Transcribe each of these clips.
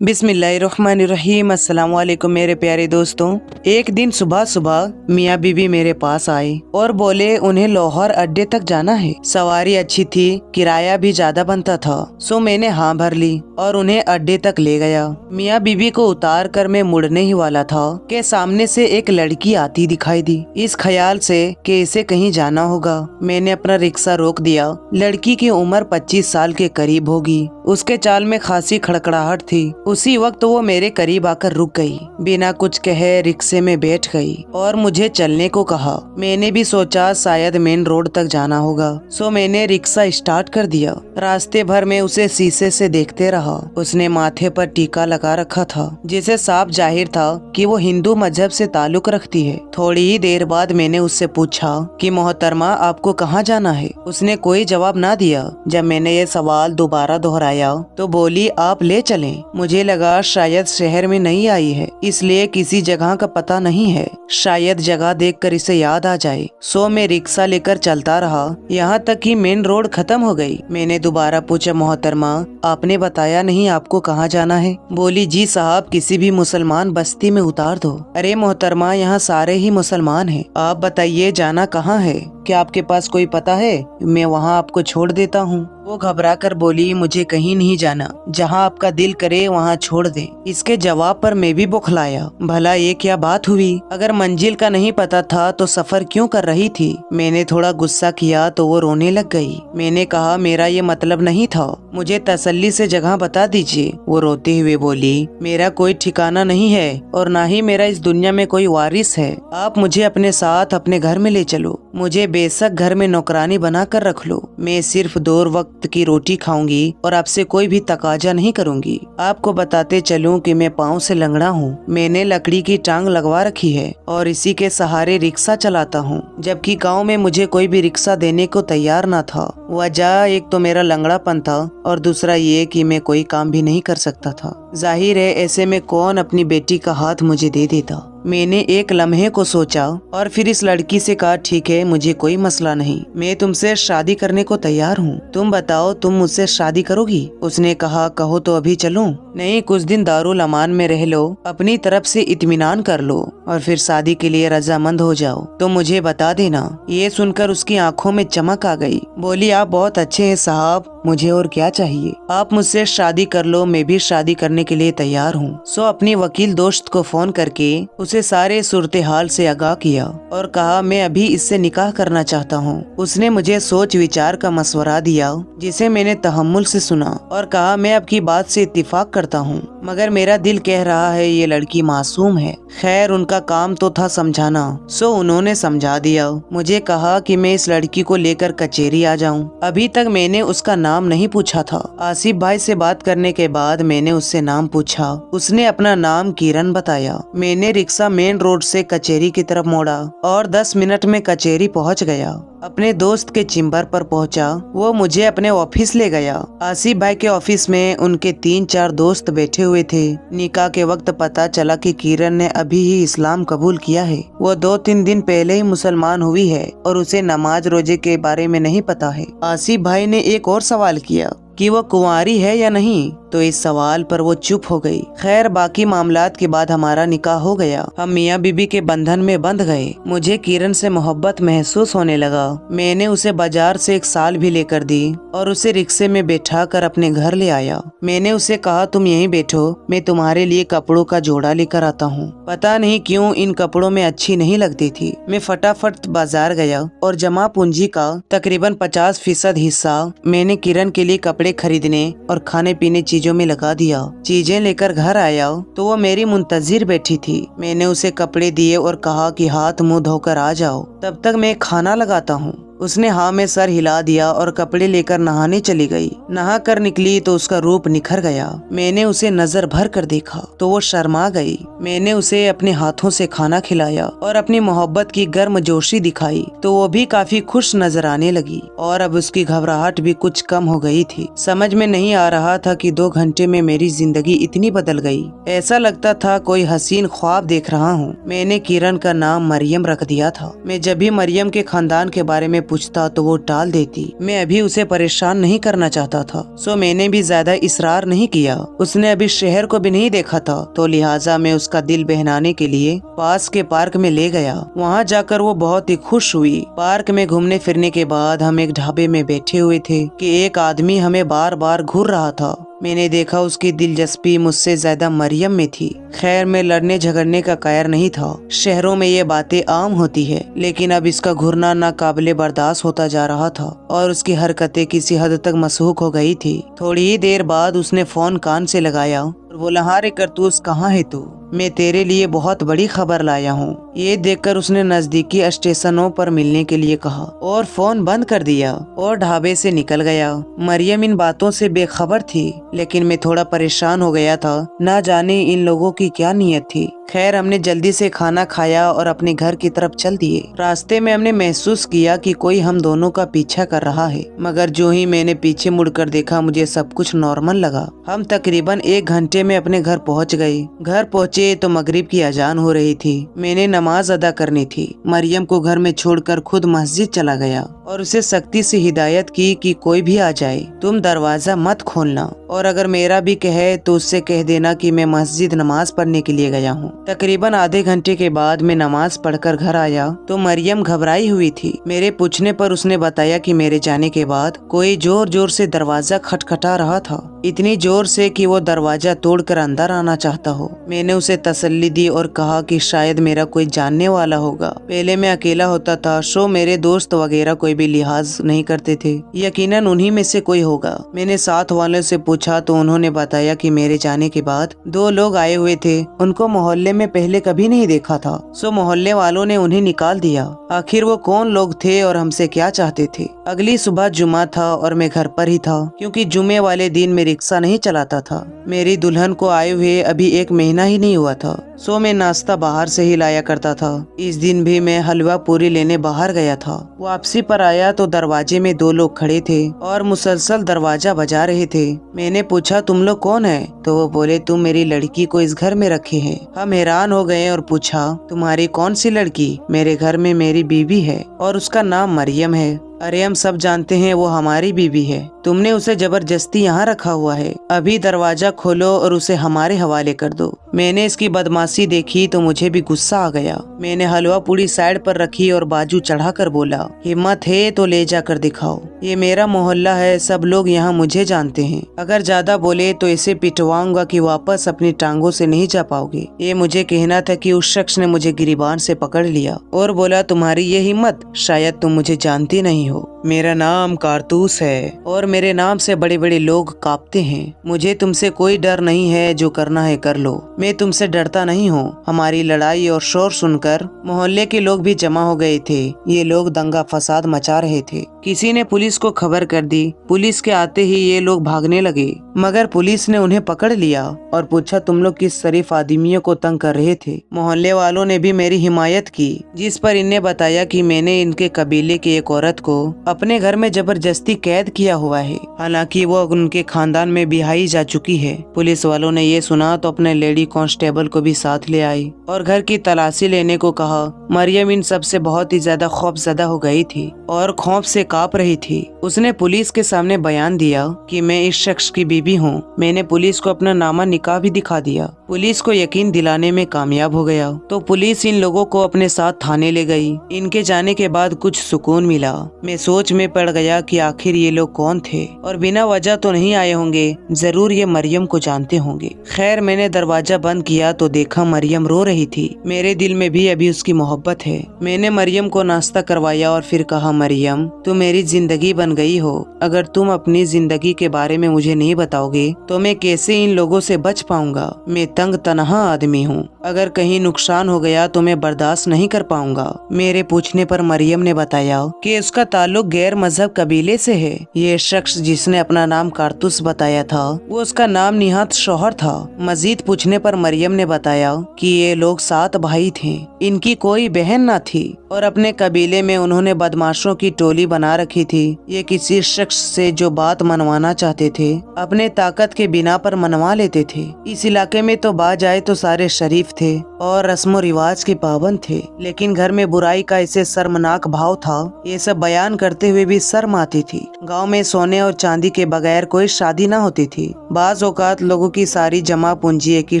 बिस्मिल्लाहिर्रहमानिर्रहीम। अस्सलाम वालेकुम मेरे प्यारे दोस्तों। एक दिन सुबह सुबह मियाँ बीबी मेरे पास आए और बोले उन्हें लाहौर अड्डे तक जाना है। सवारी अच्छी थी, किराया भी ज्यादा बनता था, सो मैंने हाँ भर ली और उन्हें अड्डे तक ले गया। मियाँ बीबी को उतार कर मैं मुड़ने ही वाला था कि सामने से एक लड़की आती दिखाई दी। इस ख्याल से कि इसे कहीं जाना होगा, मैंने अपना रिक्शा रोक दिया। लड़की की उम्र 25 साल के करीब होगी। उसके चाल में खासी खड़खड़ाहट थी। उसी वक्त वो मेरे करीब आकर रुक गई, बिना कुछ कहे रिक्शे में बैठ गई और मुझे चलने को कहा। मैंने भी सोचा शायद मेन रोड तक जाना होगा, सो मैंने रिक्शा स्टार्ट कर दिया। रास्ते भर में उसे शीशे से देखते रहा। उसने माथे पर टीका लगा रखा था, जिसे साफ जाहिर था कि वो हिंदू मजहब से ताल्लुक रखती है। थोड़ी ही देर बाद मैंने उससे पूछा कि मोहतरमा आपको कहाँ जाना है। उसने कोई जवाब ना दिया। जब मैंने ये सवाल दोबारा दोहराया तो बोली आप ले चलें। मुझे लगा शायद शहर में नई आई है, इसलिए किसी जगह का पता नहीं है, शायद जगह देखकर इसे याद आ जाए। सो मैं रिक्शा लेकर चलता रहा, यहाँ तक कि मेन रोड खत्म हो गई। मैंने दोबारा पूछा मोहतरमा आपने बताया नहीं आपको कहाँ जाना है। बोली जी साहब किसी भी मुसलमान बस्ती में उतार दो। अरे मोहतरमा यहाँ सारे ही मुसलमान हैं, आप बताइए जाना कहाँ है, क्या आपके पास कोई पता है, मैं वहाँ आपको छोड़ देता हूँ। वो घबरा कर बोली मुझे कहीं नहीं जाना, जहाँ आपका दिल करे वहाँ छोड़ दे। इसके जवाब पर मैं भी बौखलाया, भला ये क्या बात हुई, अगर मंजिल का नहीं पता था तो सफर क्यों कर रही थी। मैंने थोड़ा गुस्सा किया तो वो रोने लग गई। मैंने कहा मेरा ये मतलब नहीं था, मुझे तसल्ली से जगह बता दीजिए। वो रोते हुए बोली मेरा कोई ठिकाना नहीं है और ना ही मेरा इस दुनिया में कोई वारिस है, आप मुझे अपने साथ अपने घर में ले चलो। मुझे बेशक घर में नौकरानी बना कर रख लो, मैं सिर्फ 2 वक्त की रोटी खाऊंगी और आपसे कोई भी तकाजा नहीं करूंगी। आपको बताते चलूं कि मैं पाँव से लंगड़ा हूँ, मैंने लकड़ी की टांग लगवा रखी है और इसी के सहारे रिक्शा चलाता हूँ, जबकि गांव में मुझे कोई भी रिक्शा देने को तैयार न था। वजह एक तो मेरा लंगड़ापन था और दूसरा ये कि मैं कोई काम भी नहीं कर सकता था। जाहिर है ऐसे में कौन अपनी बेटी का हाथ मुझे दे देता। मैंने एक लम्हे को सोचा और फिर इस लड़की से कहा ठीक है मुझे कोई मसला नहीं, मैं तुमसे शादी करने को तैयार हूँ, तुम बताओ तुम मुझसे शादी करोगी। उसने कहा कहो तो अभी चलूं। नहीं कुछ दिन दारुल अमान में रह लो, अपनी तरफ से इत्मीनान कर लो और फिर शादी के लिए रजामंद हो जाओ तो मुझे बता देना। ये सुनकर उसकी आंखों में चमक आ गई। बोली आप बहुत अच्छे हैं साहब, मुझे और क्या चाहिए, आप मुझसे शादी कर लो, मैं भी शादी करने के लिए तैयार हूँ। सो अपनी वकील दोस्त को फोन करके उसे सारे सूरत हाल से आगाह किया और कहा मैं अभी इससे निकाह करना चाहता हूँ। उसने मुझे सोच विचार का मशवरा दिया, जिसे मैंने तहम्मुल से सुना और कहा मैं आपकी बात से इत्तेफाक करता हूँ, मगर मेरा दिल कह रहा है ये लड़की मासूम है। खैर उनका काम तो था समझाना, सो उन्होंने समझा दिया। मुझे कहा कि मैं इस लड़की को लेकर कचहरी आ जाऊँ। अभी तक मैंने उसका नाम नहीं पूछा था। आसिफ भाई से बात करने के बाद मैंने उससे नाम पूछा। उसने अपना नाम किरण बताया। मैंने रिक्शा मेन रोड से कचहरी की तरफ मोड़ा और 10 मिनट में कचहरी पहुंच गया। अपने दोस्त के चिंबर पर पहुंचा, वो मुझे अपने ऑफिस ले गया। आसिफ भाई के ऑफिस में उनके 3-4 दोस्त बैठे हुए थे। निकाह के वक्त पता चला कि किरण ने अभी ही इस्लाम कबूल किया है। वो 2-3 दिन पहले ही मुसलमान हुई है और उसे नमाज रोजे के बारे में नहीं पता है। आसिफ भाई ने एक और सवाल किया कि वो कुंवारी है या नहीं, तो इस सवाल पर वो चुप हो गई। खैर बाकी मामलात के बाद हमारा निकाह हो गया। हम मियाँ बीबी के बंधन में बंध गए। मुझे किरण से मोहब्बत महसूस होने लगा। मैंने उसे बाजार से एक साल भी लेकर दी और उसे रिक्शे में बैठा कर अपने घर ले आया। मैंने उसे कहा तुम यहीं बैठो, मैं तुम्हारे लिए कपड़ों का जोड़ा लेकर आता हूँ। पता नहीं क्यों इन कपड़ों में अच्छी नहीं लगती थी। मैं फटाफट बाजार गया और जमा पूंजी का तकरीबन 50% हिस्सा मैंने किरण के लिए कपड़े खरीदने और खाने पीने चीजों में लगा दिया। चीजें लेकर घर आया तो वो मेरी मुंतजिर बैठी थी। मैंने उसे कपड़े दिए और कहा कि हाथ मुंह धोकर आ जाओ, तब तक मैं खाना लगाता हूँ। उसने हाँ में सर हिला दिया और कपड़े लेकर नहाने चली गई। नहा कर निकली तो उसका रूप निखर गया। मैंने उसे नजर भर कर देखा तो वो शर्मा गई। मैंने उसे अपने हाथों से खाना खिलाया और अपनी मोहब्बत की गर्मजोशी दिखाई तो वो भी काफी खुश नजर आने लगी और अब उसकी घबराहट भी कुछ कम हो गई थी। समझ में नहीं आ रहा था कि 2 घंटे में मेरी जिंदगी इतनी बदल गई। ऐसा लगता था कोई हसीन ख्वाब देख रहा हूँ। मैंने किरण का नाम मरियम रख दिया था। मैं जब भी मरियम के खानदान के बारे में पूछता तो वो टाल देती। मैं अभी उसे परेशान नहीं करना चाहता था, सो मैंने भी ज्यादा इसरार नहीं किया। उसने अभी शहर को भी नहीं देखा था, तो लिहाजा मैं उसका दिल बहलाने के लिए पास के पार्क में ले गया। वहाँ जाकर वो बहुत ही खुश हुई। पार्क में घूमने फिरने के बाद हम एक ढाबे में बैठे हुए थे कि एक आदमी हमें बार बार घूर रहा था। मैंने देखा उसकी दिलचस्पी मुझसे ज्यादा मरियम में थी। खैर, मैं लड़ने झगड़ने का कायर नहीं था। शहरों में ये बातें आम होती है, लेकिन अब इसका घूरना नाकाबिले बर्दाश्त होता जा रहा था और उसकी हरकतें किसी हद तक मशहूक हो गई थी। थोड़ी ही देर बाद उसने फोन कान से लगाया और बोला, हाँ रे करतूस, कहाँ है तू? मैं तेरे लिए बहुत बड़ी खबर लाया हूँ। ये देखकर उसने नजदीकी स्टेशनों पर मिलने के लिए कहा और फोन बंद कर दिया और ढाबे से निकल गया। मरियम इन बातों से बेखबर थी, लेकिन मैं थोड़ा परेशान हो गया था। ना जाने इन लोगों की क्या नीयत थी। खैर, हमने जल्दी से खाना खाया और अपने घर की तरफ चल दिए। रास्ते में हमने महसूस किया कि कोई हम दोनों का पीछा कर रहा है, मगर जो ही मैंने पीछे मुड़कर देखा, मुझे सब कुछ नॉर्मल लगा। हम तकरीबन 1 घंटे में अपने घर पहुंच गए। घर पहुंचे तो मगरिब की अजान हो रही थी। मैंने नमाज अदा करनी थी। मरियम को घर में छोड़कर खुद मस्जिद चला गया और उसे सख्ती से हिदायत की कि कोई भी आ जाए, तुम दरवाजा मत खोलना, और अगर मेरा भी कहे तो उससे कह देना कि मैं मस्जिद नमाज पढ़ने के लिए गया हूँ। तकरीबन आधे घंटे के बाद मैं नमाज पढ़कर घर आया तो मरियम घबराई हुई थी। मेरे पूछने पर उसने बताया कि मेरे जाने के बाद कोई जोर जोर से दरवाजा खटखटा रहा था, इतनी जोर से कि वो दरवाजा तोड़कर अंदर आना चाहता हो। मैंने उसे तसल्ली दी और कहा कि शायद मेरा कोई जानने वाला होगा। पहले मैं अकेला होता था, सो मेरे दोस्त वगैरह कोई भी लिहाज नहीं करते थे। यकीनन उन्हीं में से कोई होगा। मैंने साथ वालों से पूछा तो उन्होंने बताया कि मेरे जाने के बाद 2 लोग आए हुए थे। उनको मोहल्ले में पहले कभी नहीं देखा था, सो मोहल्ले वालों ने उन्हें निकाल दिया। आखिर वो कौन लोग थे और हमसे क्या चाहते थे? अगली सुबह जुमा था और मैं घर पर ही था, क्योंकि जुमे वाले दिन मैं रिक्शा नहीं चलाता था। मेरी दुल्हन को आए हुए अभी 1 महीना ही नहीं हुआ था, सो मैं नाश्ता बाहर से ही लाया करता था। इस दिन भी मैं हलवा पूरी लेने बाहर गया था। वापसी पर आया तो दरवाजे में 2 लोग खड़े थे और मुसलसल दरवाजा बजा रहे थे। मैंने पूछा, तुम लोग कौन है? तो वो बोले, तुम मेरी लड़की को इस घर में रखे हैं। हम हैरान हो गए और पूछा, तुम्हारी कौन सी लड़की? मेरे घर में मेरी बीवी है और उसका नाम मरियम है। अरे, हम सब जानते हैं वो हमारी बीवी है। तुमने उसे जबरदस्ती यहाँ रखा हुआ है। अभी दरवाजा खोलो और उसे हमारे हवाले कर दो। मैंने इसकी बदमाशी देखी तो मुझे भी गुस्सा आ गया। मैंने हलवा पूरी साइड पर रखी और बाजू चढ़ाकर बोला, हिम्मत है तो ले जाकर दिखाओ। ये मेरा मोहल्ला है, सब लोग यहाँ मुझे जानते हैं। अगर ज्यादा बोले तो इसे पिटवाऊंगा कि वापस अपनी टांगों से नहीं जा पाओगे। ये मुझे कहना था कि उस शख्स ने मुझे गिरीबान से पकड़ लिया और बोला, तुम्हारी ये हिम्मत, शायद तुम मुझे जानती नहीं हो। मेरा नाम कारतूस है और मेरे नाम से बड़े बड़े लोग कांपते हैं। मुझे तुमसे कोई डर नहीं है, जो करना है कर लो। मैं तुमसे डरता नहीं हूँ। हमारी लड़ाई और शोर सुनकर मोहल्ले के लोग भी जमा हो गए थे। ये लोग दंगा फसाद मचा रहे थे। किसी ने पुलिस को खबर कर दी। पुलिस के आते ही ये लोग भागने लगे, मगर पुलिस ने उन्हें पकड़ लिया और पूछा, तुम लोग किस शरीफ आदमियों को तंग कर रहे थे? मोहल्ले वालों ने भी मेरी हिमायत की, जिस पर इन्हें बताया कि मैंने इनके कबीले की एक औरत को अपने घर में जबरदस्ती कैद किया हुआ है, हालांकि वो उनके खानदान में बिहाई जा चुकी है। पुलिस वालों ने ये सुना तो अपने लेडी कांस्टेबल को भी साथ ले आई और घर की तलाशी लेने को कहा। मरियम इन सब से बहुत ही ज्यादा खौफजदा हो गई थी और खौफ से कांप रही थी। उसने पुलिस के सामने बयान दिया कि मैं इस शख्स की बीवी हूँ। मैंने पुलिस को अपना नामा निकाह भी दिखा दिया। पुलिस को यकीन दिलाने में कामयाब हो गया तो पुलिस इन लोगों को अपने साथ थाने ले गई। इनके जाने के बाद कुछ सुकून मिला। मैं सोच में पड़ गया कि आखिर ये लोग कौन थे और बिना वजह तो नहीं आए होंगे, जरूर ये मरियम को जानते होंगे। खैर, मैंने दरवाजा बंद किया तो देखा मरियम रो रही थी। मेरे दिल में भी अभी उसकी मोहब्बत है। मैंने मरियम को नाश्ता करवाया और फिर कहा, मरियम, तुम मेरी जिंदगी बन गई हो। अगर तुम अपनी जिंदगी के बारे में मुझे नहीं बताओगे तो मैं कैसे इन लोगों से बच पाऊंगा? मैं तंग तनहा आदमी हूँ। अगर कहीं नुकसान हो गया तो मैं बर्दाश्त नहीं कर पाऊंगा। मेरे पूछने पर मरियम ने बताया कि उसका ताल्लुक गैर मजहब कबीले से है। ये शख्स जिसने अपना नाम कारतूस बताया था, वो उसका नाम निहात शौहर था। मजीद पूछने पर मरियम ने बताया कि ये लोग 7 भाई थे। इनकी कोई कोई बहन न थी और अपने कबीले में उन्होंने बदमाशों की टोली बना रखी थी। ये किसी शख्स से जो बात मनवाना चाहते थे अपने ताकत के बिना पर मनवा लेते थे। इस इलाके में तो बात जाए तो सारे शरीफ थे और रस्मो रिवाज के पाबंद थे, लेकिन घर में बुराई का इसे शर्मनाक भाव था। ये सब बयान करते हुए भी शर्म आती थी। गांव में सोने और चांदी के बगैर कोई शादी न होती थी। बाज औकात लोगों की सारी जमा पूंजी एक ही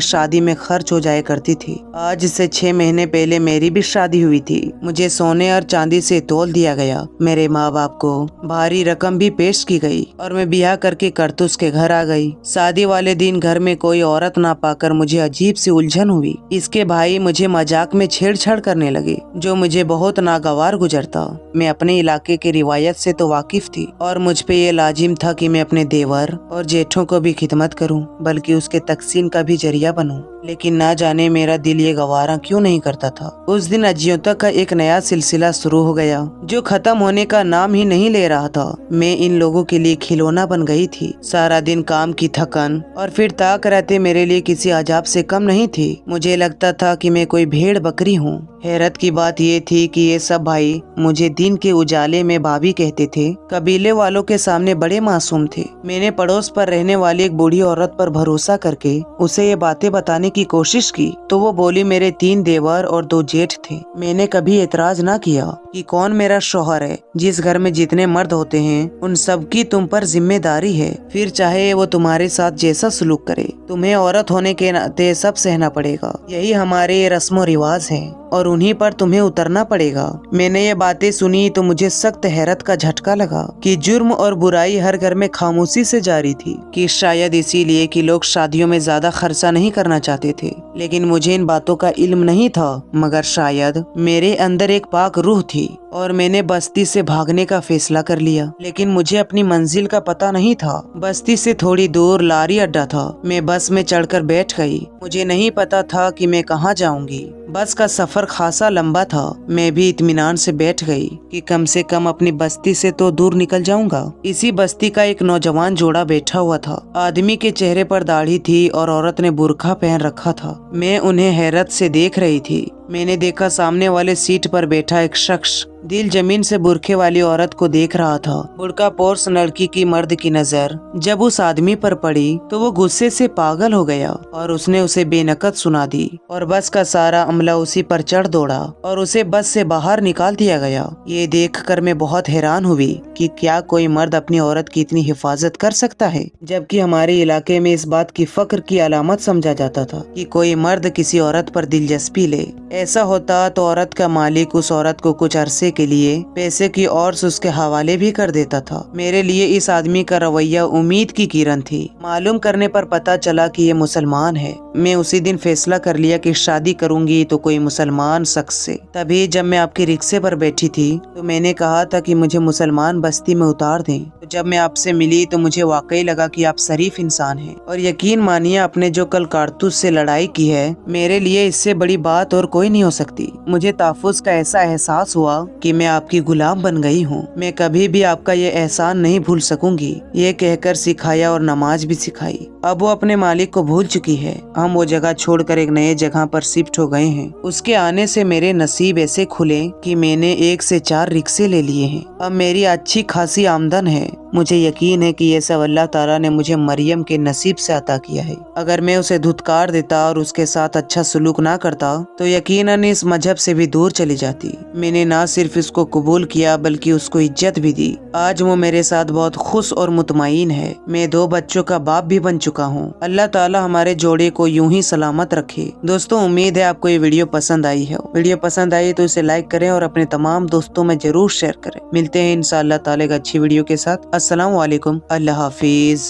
शादी में खर्च हो जाया करती थी। आज से 6 महीने पहले मेरी भी शादी हुई थी। मुझे सोने और चांदी से तोल दिया गया। मेरे माँ बाप को भारी रकम भी पेश की गई और मैं ब्याह करके करतूस के घर आ गई। शादी वाले दिन घर में कोई औरत ना पाकर मुझे अजीब सी उलझन हुई। इसके भाई मुझे मजाक में छेड़छाड़ करने लगे, जो मुझे बहुत नागवार गुजरता। मैं अपने इलाके के रिवायत से तो वाकिफ थी और मुझ पे ये लाजिम था कि मैं अपने देवर और जेठों को भी खिदमत करूं, बल्कि उसके तकसीन का भी जरिया बनूं। लेकिन ना जाने मेरा दिल ये गवारा क्यों नहीं करता था। उस दिन अजियों का एक नया सिलसिला शुरू हो गया जो खत्म होने का नाम ही नहीं ले रहा था। मैं इन लोगों के लिए खिलौना बन गई थी। सारा दिन काम की थकन और फिर ताक रहते मेरे लिए किसी अजाब से कम नहीं थी। मुझे लगता था कि मैं कोई भेड़ बकरी हूँ। हैरत की बात ये थी कि ये सब भाई मुझे दिन के उजाले में भाभी कहते थे। कबीले वालों के सामने बड़े मासूम थे। मैंने पड़ोस पर रहने वाली एक बूढ़ी औरत पर भरोसा करके उसे ये बातें बताने की कोशिश की तो वो बोली मेरे 3 देवर और 2 जेठ थे। मैंने कभी एतराज ना किया कि कौन मेरा शौहर है। जिस घर में जितने मर्द होते हैं उन सबकी तुम पर जिम्मेदारी है, फिर चाहे वो तुम्हारे साथ जैसा सलूक करे, तुम्हें औरत होने के नाते सब सहना पड़ेगा। यही हमारे रस्मो रिवाज है और उन्हीं पर तुम्हें उतरना पड़ेगा। मैंने ये बातें सुनी तो मुझे सख्त हैरत का झटका लगा कि जुर्म और बुराई हर घर में खामोशी से जारी थी, कि शायद इसीलिए कि लोग शादियों में ज्यादा खर्चा नहीं करना चाहते थे। लेकिन मुझे इन बातों का इल्म नहीं था, मगर शायद मेरे अंदर एक पाक रूह थी और मैंने बस्ती से भागने का फैसला कर लिया। लेकिन मुझे अपनी मंजिल का पता नहीं था। बस्ती से थोड़ी दूर लारी अड्डा था। मैं बस में चढ़कर बैठ गई। मुझे नहीं पता था कि मैं कहाँ जाऊंगी। बस का सफर खासा लंबा था। मैं भी इत्मीनान से बैठ गई कि कम से कम अपनी बस्ती से तो दूर निकल जाऊंगा। इसी बस्ती का एक नौजवान जोड़ा बैठा हुआ था। आदमी के चेहरे पर दाढ़ी थी और औरत ने बुर्का पहन रखा था। मैं उन्हें हैरत से देख रही थी। मैंने देखा सामने वाले सीट पर बैठा एक शख्स दिल जमीन से बुरखे वाली औरत को देख रहा था। बुरका पोर्स लड़की की मर्द की नजर जब उस आदमी पर पड़ी तो वो गुस्से से पागल हो गया और उसने उसे बेनकत सुना दी और बस का सारा अमला उसी पर चढ़ दौड़ा और उसे बस से बाहर निकाल दिया गया। ये देखकर मैं बहुत हैरान हुई कि क्या कोई मर्द अपनी औरत की इतनी हिफाजत कर सकता है, जबकि हमारे इलाके में इस बात की फख्र की अलामत समझा जाता था कि कोई मर्द किसी औरत पर दिलचस्पी ले। ऐसा होता तो औरत का मालिक उस औरत को कुछ अरसे के लिए पैसे की और उसके हवाले भी कर देता था। मेरे लिए इस आदमी का रवैया उम्मीद की किरण थी। मालूम करने पर पता चला कि ये मुसलमान है। मैं उसी दिन फैसला कर लिया कि शादी करूंगी तो कोई मुसलमान शख्स से। तभी जब मैं आपके रिक्शे पर बैठी थी तो मैंने कहा था कि मुझे मुसलमान बस्ती में उतार दें। तो जब मैं आपसे मिली तो मुझे वाकई लगा कि आप शरीफ इंसान हैं और यकीन मानिए आपने जो कल कारतूस से लड़ाई की है, मेरे लिए इससे बड़ी बात और कोई नहीं हो सकती। मुझे ताफुज का ऐसा एहसास हुआ कि मैं आपकी गुलाम बन गई हूँ। मैं कभी भी आपका ये एहसान नहीं भूल सकूंगी। ये कहकर सिखाया और नमाज भी सिखाई। अब वो अपने मालिक को भूल चुकी है। हम वो जगह छोड़कर एक नए जगह पर शिफ्ट हो गए हैं। उसके आने से मेरे नसीब ऐसे खुले कि मैंने 1 से 4 रिक्शे ले लिए हैं। अब मेरी अच्छी खासी आमदन है। मुझे यकीन है कि ये सब अल्लाह ताला ने मुझे मरियम के नसीब से अता किया है। अगर मैं उसे धुतकार देता और उसके साथ अच्छा सलूक ना करता तो यकीनन इस मजहब से भी दूर चली जाती। मैंने ना सिर्फ इसको कबूल किया बल्कि उसको इज्जत भी दी। आज वो मेरे साथ बहुत खुश और मुतमईन है। मैं 2 बच्चों का बाप भी बन चुका हूँ। अल्लाह ताला हमारे जोड़े को यूं ही सलामत रखे। दोस्तों, उम्मीद है आपको ये वीडियो पसंद आई है। वीडियो पसंद आई तो इसे लाइक करें और अपने तमाम दोस्तों में जरूर शेयर करें। मिलते हैं इंशाअल्लाह ताला एक अच्छी वीडियो के साथ। अस्सलाम वालेकुम, अल्लाह हाफिज।